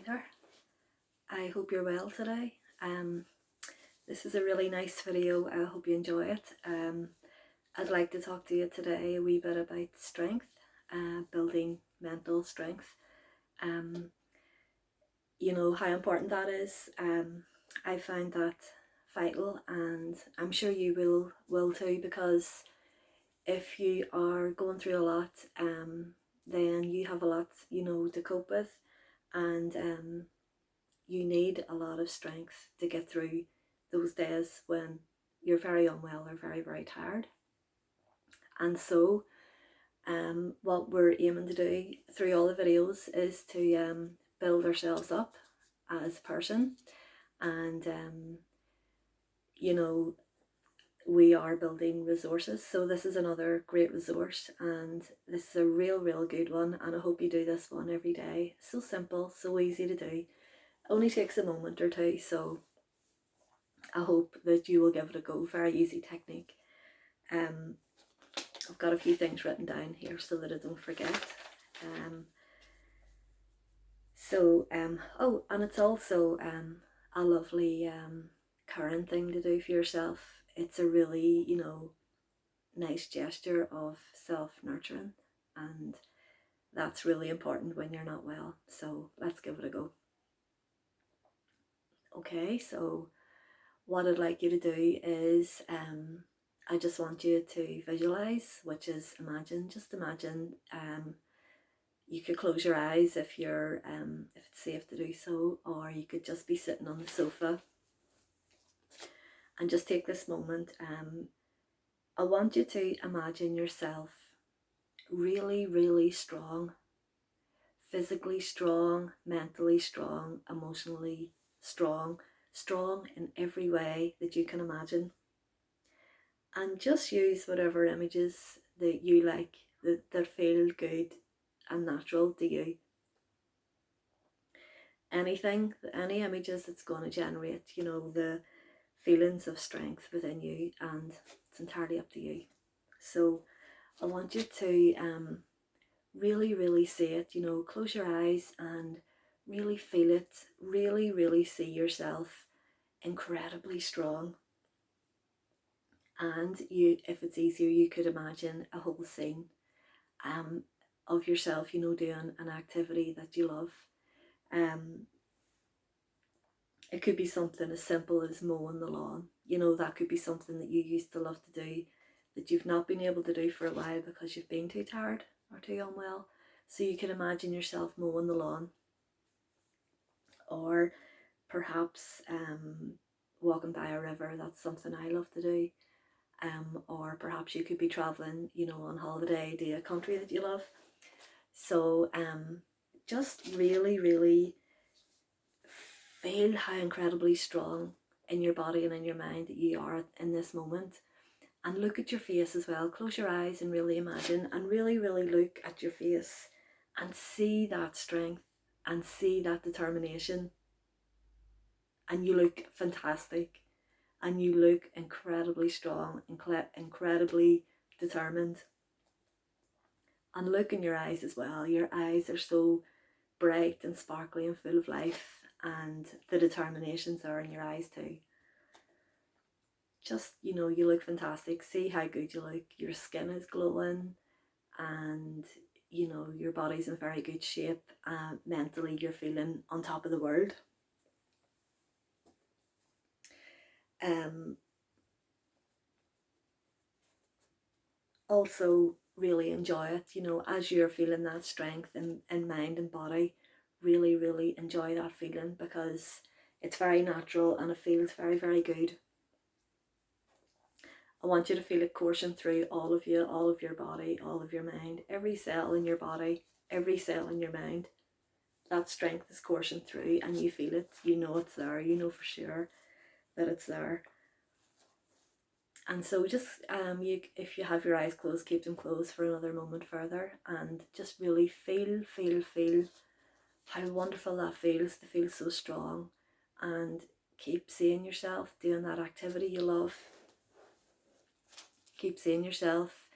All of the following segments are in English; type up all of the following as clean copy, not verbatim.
Hi there. I hope you're well today. This is a really nice video. I hope you enjoy it. I'd like to talk to you today a wee bit about strength, building mental strength. You know how important that is. I find that vital, and I'm sure you will too, because if you are going through a lot, then you have a lot, to cope with, and you need a lot of strength to get through those days when you're very unwell or very, very tired. And so, what we're aiming to do through all the videos is to build ourselves up as a person. And, you know, we are building resources. So, this is another great resource, and this is a real good one. And I hope you do this one every day. So simple, so easy to do. Only takes a moment or two. So, I hope that you will give it a go. Very easy technique. I've got a few things written down here so that I don't forget. Oh, and it's also a lovely current thing to do for yourself. It's a really, nice gesture of self-nurturing, and that's really important when you're not well. So let's give it a go. Okay, so what I'd like you to do is I just want you to visualize, which is imagine. Just imagine. You could close your eyes if you're if it's safe to do so, or you could just be sitting on the sofa and just take this moment. I want you to imagine yourself really strong, physically strong, mentally strong, emotionally strong in every way that you can imagine. And just use whatever images that you like, that feel good and natural to you. Anything, any images that's going to generate, the feelings of strength within you, and it's entirely up to you. So I want you to really see it, close your eyes and really feel it, really see yourself incredibly strong. And you, if it's easier, you could imagine a whole scene of yourself, doing an activity that you love. It could be something as simple as mowing the lawn. That could be something that you used to love to do that you've not been able to do for a while because you've been too tired or too unwell. So you can imagine yourself mowing the lawn, or perhaps walking by a river. That's something I love to do. Or perhaps you could be traveling, on holiday to a country that you love. So just really feel how incredibly strong in your body and in your mind that you are in this moment. And look at your face as well. Close your eyes and really imagine, and really look at your face and see that strength and see that determination. And you look fantastic, and you look incredibly strong, incredibly determined. And look in your eyes as well. Your eyes are so bright and sparkly and full of life, and the determinations are in your eyes too. Just, you look fantastic. See how good you look. Your skin is glowing, and your body's in very good shape. Mentally, you're feeling on top of the world. Also really enjoy it, as you're feeling that strength in mind and body. Really enjoy that feeling, because it's very natural and it feels very good. I want you to feel it coursing through all of you, all of your body, all of your mind, every cell in your body, every cell in your mind. That strength is coursing through, and you feel it. You know it's there. You know for sure that it's there. And so just if you have your eyes closed, keep them closed for another moment further, and just really feel how wonderful that feels to feel so strong. And keep seeing yourself doing that activity you love. Keep seeing yourself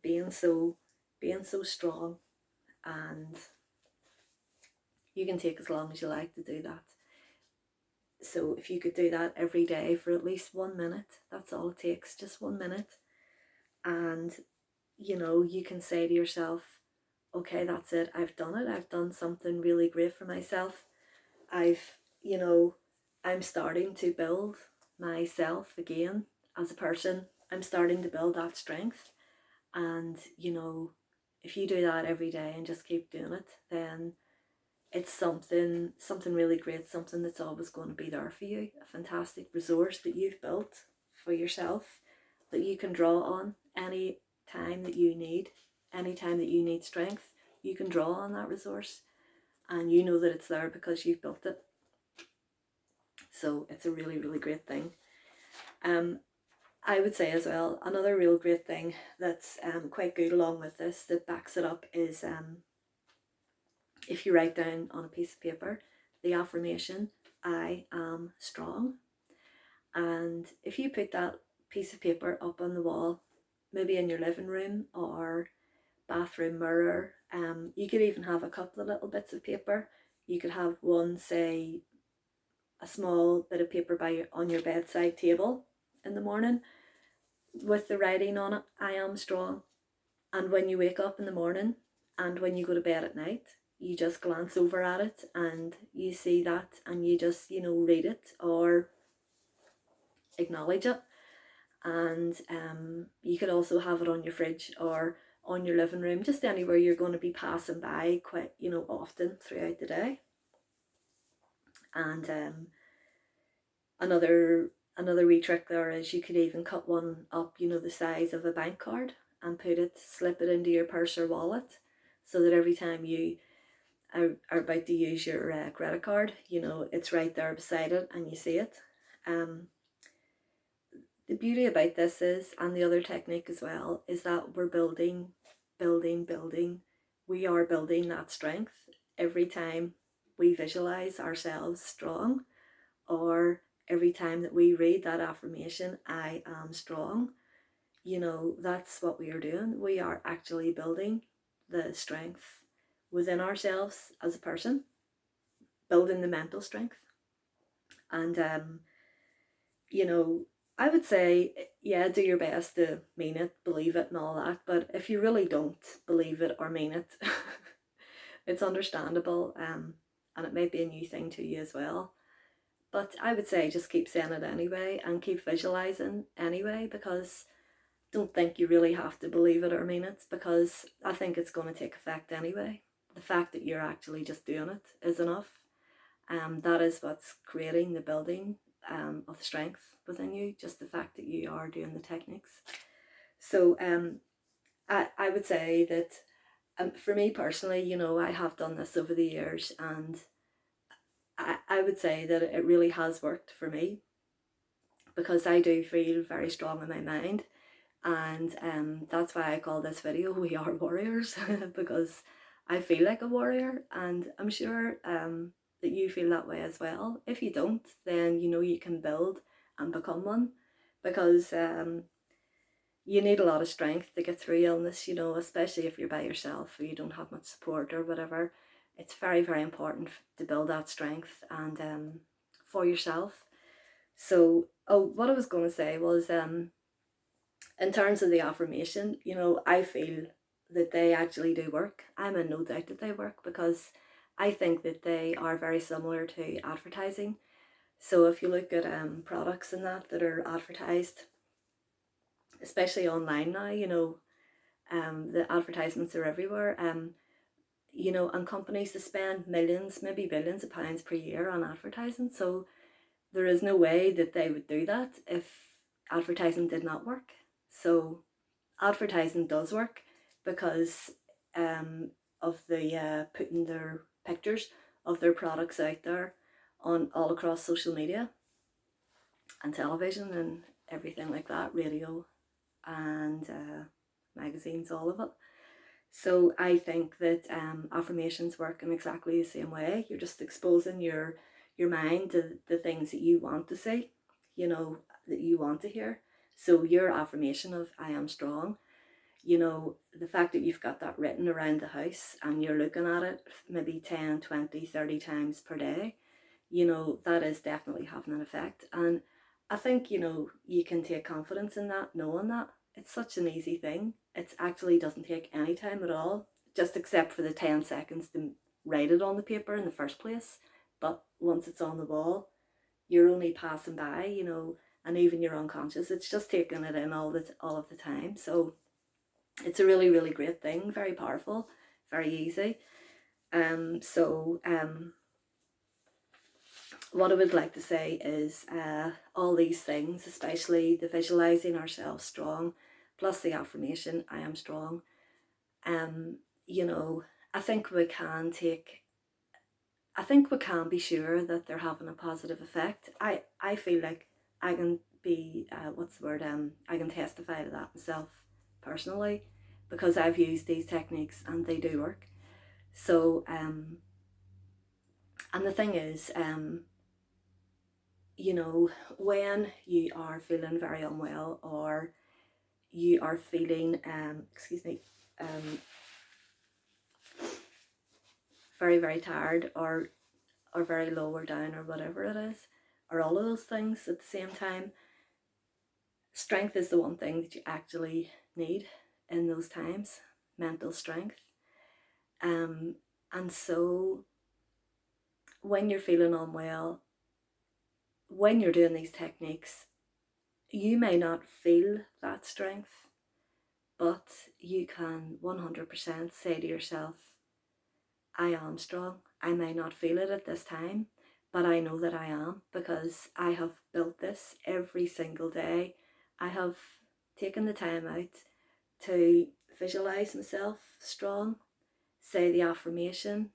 being so strong, and You can take as long as you like to do that. So if you could do that every day for at least 1 minute, that's all it takes, just 1 minute. And you can say to yourself, okay, that's it, I've done it, I've done something really great for myself. I've, I'm starting to build myself again as a person. I'm starting to build that strength. And, if you do that every day and just keep doing it, then it's something really great, something that's always going to be there for you, a fantastic resource that you've built for yourself that you can draw on any time that you need. Any time that you need strength, you can draw on that resource, and you know that it's there because you've built it. So it's a really, really great thing. I would say as well, another real great thing that's quite good along with this that backs it up is if you write down on a piece of paper the affirmation, I am strong. And if you put that piece of paper up on the wall, maybe in your living room or bathroom mirror, you could even have a couple of little bits of paper. You could have one, say, a small bit of paper on your bedside table in the morning with the writing on it, I am strong. And when you wake up in the morning and when you go to bed at night, you just glance over at it and you see that and you just, read it or acknowledge it. And you could also have it on your fridge or on your living room, just anywhere you're going to be passing by quite, often throughout the day. And another wee trick there is you could even cut one up, the size of a bank card, and slip it into your purse or wallet, so that every time you are about to use your credit card, it's right there beside it and you see it. The beauty about this is, and the other technique as well, is that we're building. We are building that strength every time we visualize ourselves strong, or every time that we read that affirmation, I am strong. That's what we are doing. We are actually building the strength within ourselves as a person, building the mental strength. And I would say, yeah, do your best to mean it, believe it and all that, but if you really don't believe it or mean it, it's understandable, and it may be a new thing to you as well. But I would say just keep saying it anyway and keep visualizing anyway, because don't think you really have to believe it or mean it, because I think it's going to take effect anyway. The fact that you're actually just doing it is enough. That is what's creating the building of strength within you, just the fact that you are doing the techniques. So I would say that for me personally, I have done this over the years, and I would say that it really has worked for me, because I do feel very strong in my mind. And that's why I call this video We Are Warriors, because I feel like a warrior, and I'm sure that you feel that way as well. If you don't, then you can build and become one, because you need a lot of strength to get through illness, especially if you're by yourself or you don't have much support or whatever. It's very, very important to build that strength and for yourself. So, what I was going to say was, in terms of the affirmation, I feel that they actually do work. I'm in no doubt that they work, because I think that they are very similar to advertising. So if you look at products and that are advertised, especially online now, the advertisements are everywhere. And companies that spend millions, maybe billions of pounds per year on advertising. So there is no way that they would do that if advertising did not work. So advertising does work, because of the putting their pictures of their products out there on all across social media and television and everything like that, radio and magazines, all of it. So I think that affirmations work in exactly the same way. You're just exposing your mind to the things that you want to see, that you want to hear. So your affirmation of I am strong, You know, the fact that you've got that written around the house and you're looking at it maybe 10, 20, 30 times per day, you know, that is definitely having an effect. And I think, you know, you can take confidence in that, knowing that it's such an easy thing. It actually doesn't take any time at all, just except for the 10 seconds to write it on the paper in the first place. But once it's on the wall, you're only passing by, you know, and even you're unconscious. It's just taking it in all of the time. So it's a really, really great thing, very powerful, very easy. What I would like to say is all these things, especially the visualizing ourselves strong, plus the affirmation, I am strong. You know, I think we can take, I think we can be sure that they're having a positive effect. I feel like I can be, what's the word, I can testify to that myself personally because I've used these techniques and they do work. So, and the thing is, you know, when you are feeling very unwell or you are feeling, um, very, very tired or very low or down or whatever it is, or all of those things at the same time, strength is the one thing that you actually need in those times, mental strength. Um, and so when you're feeling unwell, when you're doing these techniques, you may not feel that strength, but you can 100% say to yourself, I am strong. I may not feel it at this time, but I know that I am because I have built this every single day. I have taken the time out to visualize myself strong, say the affirmation,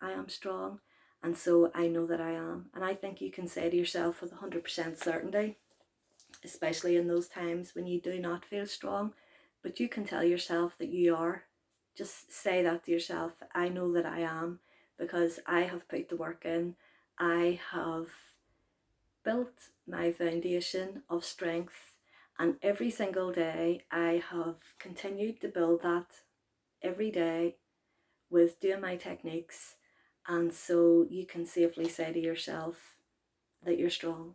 I am strong, and so I know that I am. And I think you can say to yourself with 100% certainty, especially in those times when you do not feel strong, but you can tell yourself that you are. Just say that to yourself. I know that I am because I have put the work in. I have built my foundation of strength, and every single day I have continued to build that every day with doing my techniques. And so you can safely say to yourself that you're strong.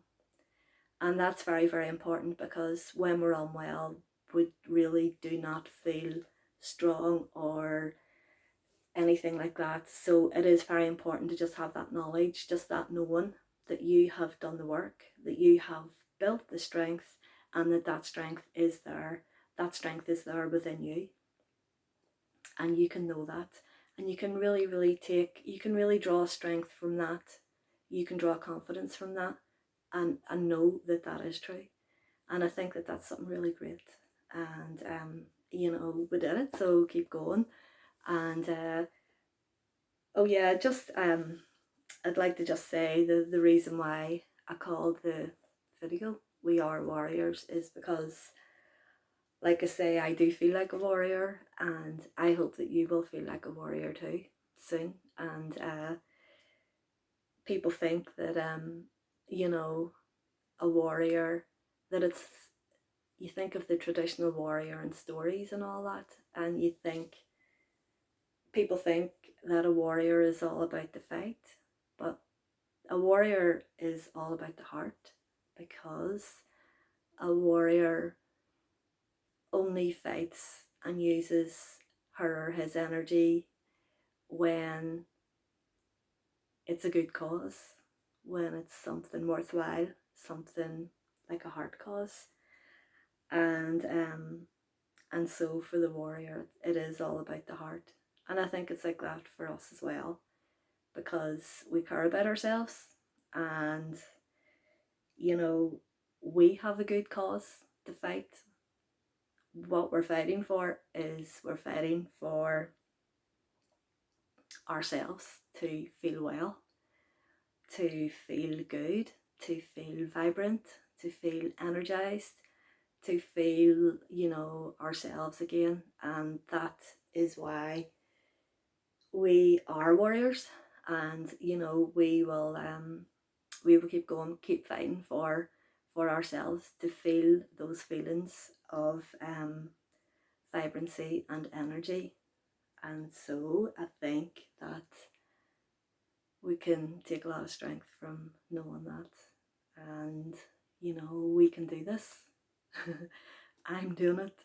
And that's very, very important because when we're unwell, we really do not feel strong or anything like that. So it is very important to just have that knowledge, just that knowing that you have done the work, that you have built the strength, and that that strength is there. That strength is there within you. And you can know that. And you can really, really you can really draw strength from that. You can draw confidence from that and know that that is true. And I think that that's something really great. And you know, we did it, so keep going. And oh yeah, just I'd like to just say the reason why I called the video "We Are Warriors" is because, like I say, I do feel like a warrior, and I hope that you will feel like a warrior too soon. And people think that you know, a warrior, that it's, you think of the traditional warrior and stories and all that, and you think, people think that a warrior is all about the fight, but a warrior is all about the heart, because a warrior only fights and uses her or his energy when it's a good cause, when it's something worthwhile, something like a heart cause. And and so for the warrior, it is all about the heart. And I think it's like that for us as well, because we care about ourselves, and you know, we have a good cause to fight. What we're fighting for is we're fighting for ourselves to feel well, to feel good, to feel vibrant, to feel energized, to feel, you know, ourselves again. And that is why we are warriors. And you know, we will keep going, keep fighting for ourselves to feel those feelings of vibrancy and energy. And so I think that we can take a lot of strength from knowing that. And, you know, we can do this. I'm doing it.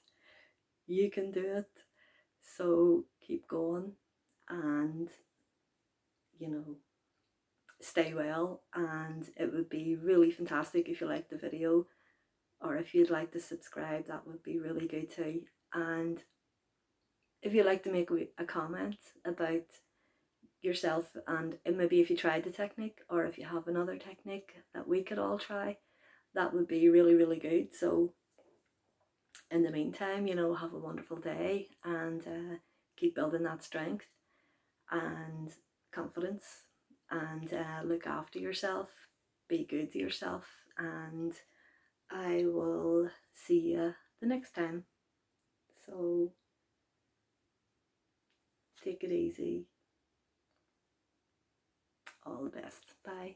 You can do it. So keep going and, you know, stay well. And it would be really fantastic if you liked the video, or if you'd like to subscribe, that would be really good too. And if you'd like to make a comment about yourself, and maybe if you tried the technique, or if you have another technique that we could all try, that would be really, really good. So in the meantime, you know, have a wonderful day, and keep building that strength and confidence, and look after yourself, be good to yourself, and I will see you the next time. So take it easy. All the best. Bye.